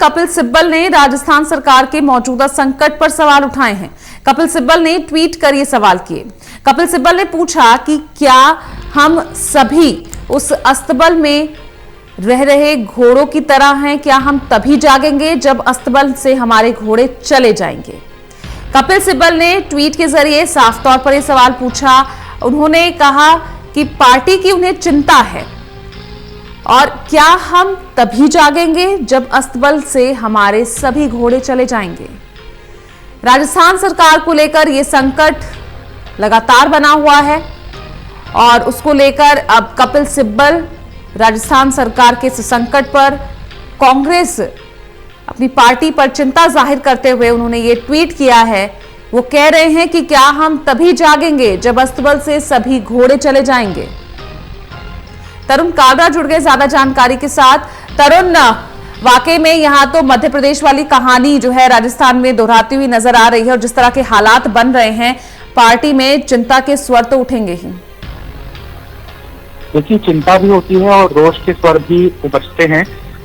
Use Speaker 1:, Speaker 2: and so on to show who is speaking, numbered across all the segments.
Speaker 1: कपिल सिब्बल ने राजस्थान सरकार के मौजूदा संकट पर सवाल उठाए हैं। कपिल सिब्बल ने ट्वीट कर ये सवाल किए। कपिल सिब्बल ने पूछा कि क्या हम सभी उस अस्तबल में रह रहे घोड़ों की तरह हैं? क्या हम तभी जागेंगे जब अस्तबल से हमारे घोड़े चले जाएंगे? कपिल सिब्बल ने ट्वीट के जरिए साफ तौर पर यह सवाल पूछा। उन्होंने कहा कि पार्टी की उन्हें चिंता है और क्या हम तभी जागेंगे जब अस्तबल से हमारे सभी घोड़े चले जाएंगे। राजस्थान सरकार को लेकर यह संकट लगातार बना हुआ है और उसको लेकर अब कपिल सिब्बल राजस्थान सरकार के इस संकट पर कांग्रेस अपनी पार्टी पर चिंता जाहिर करते हुए उन्होंने ये ट्वीट किया है। वो कह रहे हैं कि क्या हम तभी जागेंगे जब अस्तबल से सभी घोड़े चले जाएंगे। तरुण कालरा जुड़ गए ज्यादा जानकारी के साथ। तरुण, वाकई में यहां तो मध्य प्रदेश वाली कहानी जो है राजस्थान में दोहराती हुई नजर आ रही है और जिस तरह के हालात बन रहे हैं पार्टी में चिंता के स्वर तो उठेंगे ही।
Speaker 2: देखिए, चिंता भी होती है और रोष के स्वर भी उपजते हैं।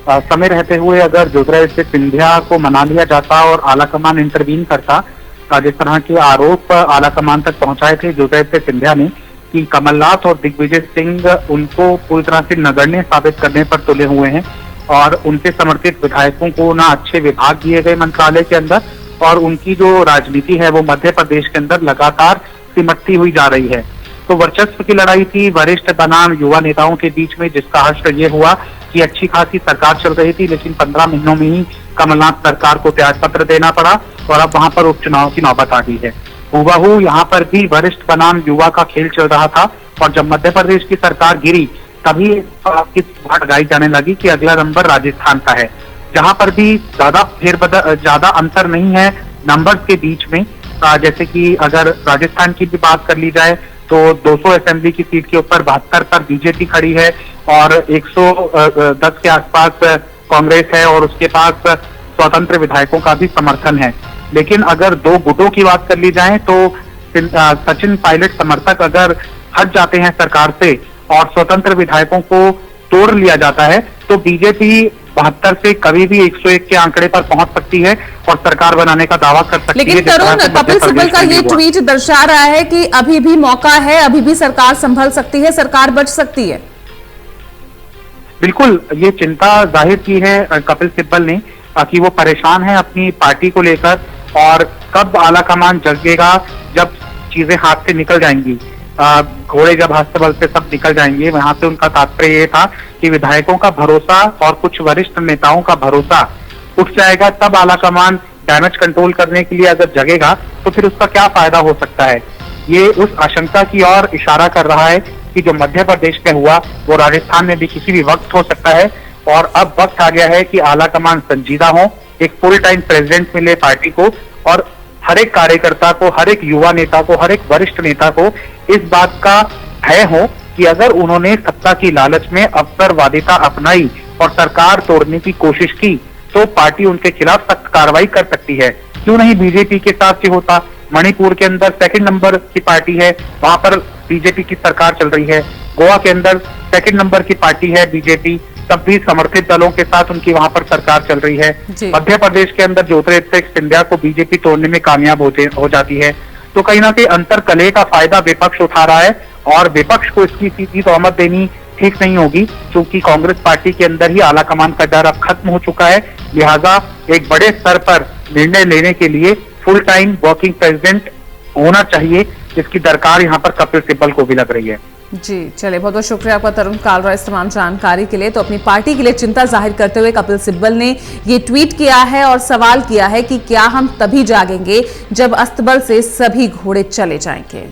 Speaker 2: समय रहते हुए अगर ज्योतिरादित्य सिंधिया को मना लिया जाता और आलाकमान इंटरवीन करता, जिस तरह के आरोप आलाकमान तक पहुंचाए थे ज्योतिरादित्य सिंधिया ने कि कमलनाथ और दिग्विजय सिंह उनको पूरी तरह से नगण्य साबित करने पर तुले हुए हैं और उनसे समर्थित विधायकों को ना अच्छे विभाग दिए गए मंत्रालय के अंदर और उनकी जो राजनीति है वो मध्य प्रदेश के अंदर लगातार सिमटती हुई जा रही है। तो वर्चस्व की लड़ाई थी वरिष्ठ बनाम युवा नेताओं के बीच में, जिसका हश्र ये हुआ कि अच्छी खासी सरकार चल रही थी, लेकिन 15 महीनों में ही कमलनाथ सरकार को त्याग पत्र देना पड़ा और अब वहां पर उपचुनाव की नौबत आ गई है। हुबहू यहाँ पर भी वरिष्ठ बनाम युवा का खेल चल रहा था और जब मध्य प्रदेश की सरकार गिरी तभी की बात गाई जाने लगी कि अगला नंबर राजस्थान का है, जहां पर भी ज्यादा अंतर नहीं है नंबर्स के बीच में। जैसे कि अगर राजस्थान की भी बात कर ली जाए तो 200 असेंबली की सीट के ऊपर 72 पर बीजेपी खड़ी है और 110 के आसपास कांग्रेस है और उसके पास स्वतंत्र विधायकों का भी समर्थन है। लेकिन अगर दो गुटों की बात कर ली जाए तो सचिन पायलट समर्थक अगर हट जाते हैं सरकार से और स्वतंत्र विधायकों को तोड़ लिया जाता है तो बीजेपी 72 से कभी भी 101 के आंकड़े पर पहुंच सकती है और सरकार बनाने का दावा कर सकती है।
Speaker 1: लेकिन तरुण, कपिल सिब्बल का ये ट्वीट दर्शा रहा है कि अभी भी मौका है, अभी भी सरकार संभल सकती है, सरकार बच सकती है।
Speaker 2: बिल्कुल, ये चिंता जाहिर की है कपिल सिब्बल ने कि वो परेशान है अपनी पार्टी को लेकर और कब आलाकमान जगेगा जब चीजें हाथ से निकल जाएंगी, घोड़े जब हस्तबल से सब निकल जाएंगे। वहां से उनका तात्पर्य ये था कि विधायकों का भरोसा और कुछ वरिष्ठ नेताओं का भरोसा उठ जाएगा, तब आलाकमान डैमेज कंट्रोल करने के लिए अगर जगेगा तो फिर उसका क्या फायदा हो सकता है। ये उस आशंका की ओर इशारा कर रहा है कि जो मध्य प्रदेश में हुआ वो राजस्थान में भी किसी भी वक्त हो सकता है और अब वक्त आ गया है कि आलाकमान संजीदा हो, एक फुल टाइम प्रेसिडेंट मिले पार्टी को और हर एक कार्यकर्ता को, हर एक युवा नेता को, हर एक वरिष्ठ नेता को इस बात का भय हो कि अगर उन्होंने सत्ता की लालच में अवसरवादिता अपनाई और सरकार तोड़ने की कोशिश की तो पार्टी उनके खिलाफ सख्त कार्रवाई कर सकती है। क्यों नहीं बीजेपी के साथ ही होता। मणिपुर के अंदर सेकंड नंबर की पार्टी है, वहां पर बीजेपी की सरकार चल रही है। गोवा के अंदर सेकंड नंबर की पार्टी है बीजेपी, तब भी समर्थित दलों के साथ उनकी वहां पर सरकार चल रही है। मध्य प्रदेश के अंदर ज्योतिरादित्य सिंधिया को बीजेपी तोड़ने में कामयाब हो जाती है। तो कहीं ना कहीं अंतर कलह का फायदा विपक्ष उठा रहा है और विपक्ष को इसकी सीधी तोहमत देनी ठीक नहीं होगी, क्योंकि कांग्रेस पार्टी के अंदर ही आलाकमान का डर अब खत्म हो चुका है। लिहाजा एक बड़े स्तर पर निर्णय लेने के लिए फुल टाइम वर्किंग प्रेसिडेंट होना चाहिए, जिसकी दरकार यहाँ पर कपिल सिब्बल को भी लग रही है।
Speaker 1: जी चलिए, बहुत बहुत शुक्रिया आपका तरुण कालरा इस तमाम जानकारी के लिए। तो अपनी पार्टी के लिए चिंता जाहिर करते हुए कपिल सिब्बल ने ये ट्वीट किया है और सवाल किया है कि क्या हम तभी जागेंगे जब अस्तबल से सभी घोड़े चले जाएंगे।